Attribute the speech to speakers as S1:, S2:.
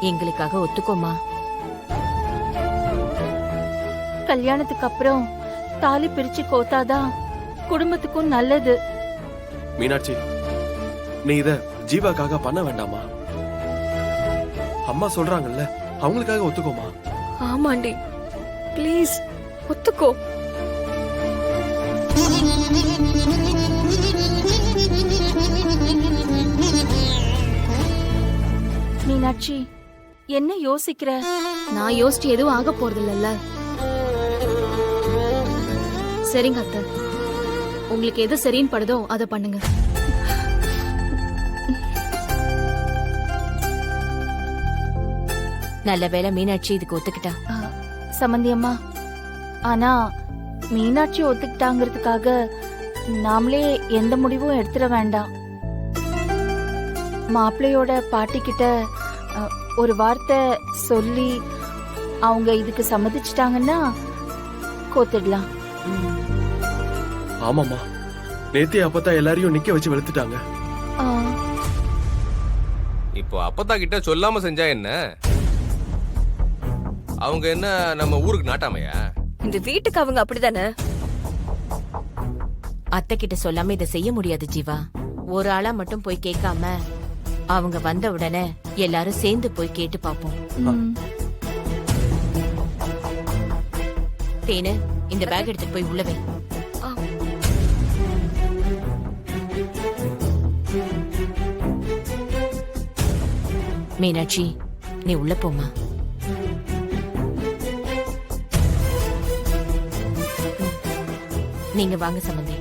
S1: எங்களுக்காக ஒத்துக்கோமா.
S2: கல்யாணத்துக்கு அப்புறம் தாலி பிரிச்சு கோத்தாதான் குடும்பத்துக்கும் நல்லது.
S3: மீனாட்சி, நீ இத ஜீவாக்காக பண்ண வேண்டாமா? அம்மா சொல்றாங்கல்ல, அவங்களுக்காக ஒத்துக்கோமா.
S4: ஆமாண்டி, ப்ளீஸ் ஒத்துக்கோ.
S2: மீனாட்சி, என்ன யோசிக்கிற?
S4: நான் யோசிச்சு எதுவும் ஆக போறது இல்லல்ல. சரிங்க அத்தை, உங்களுக்கு எது சரின்னு படுதோ அதை பண்ணுங்க.
S1: நல்ல வேளை மீனாட்சி இதுக்கு ஒத்துக்கிட்டா.
S2: சம்பந்தி அம்மா, ஆனா மீனாட்சி ஒத்துக்கிட்டாங்கிறதுக்காக நாமளே எந்த முடிவும் எடுத்துட வேண்டாம். மாப்பிள்ளையோட பாட்டி கிட்ட ஒரு வார்த்தை சொல்லி அவங்க இதுக்கு சம்மதிச்சிட்டாங்கன்னா கோத்துடலாம்.
S3: ஆமாமா, நேத்தே அப்பதான் எல்லாரையும் நிக்க வச்சு வெளுத்துட்டாங்க.
S5: இப்போ அப்பத்தா கிட்ட சொல்லாம செஞ்சா என்ன? அவங்க என்ன நம்ம ஊருக்கு நாட்டாமையா?
S4: இந்த வீட்டுக்கு அவங்க அப்படிதானே.
S1: அத்தை கிட்ட சொல்லாம இதை செய்ய முடியாது ஜீவா. ஒரு ஆளா மட்டும் போய் கேட்காம அவங்க வந்த உடனே எல்லாரும் சேர்ந்து போய் கேட்டு பாப்போம். தேனு, இந்த பேக் எடுத்துட்டு போய் உள்ள வை. மீனாட்சி, நீ உள்ள போமா. நீங்க வாங்க சம்பந்தி.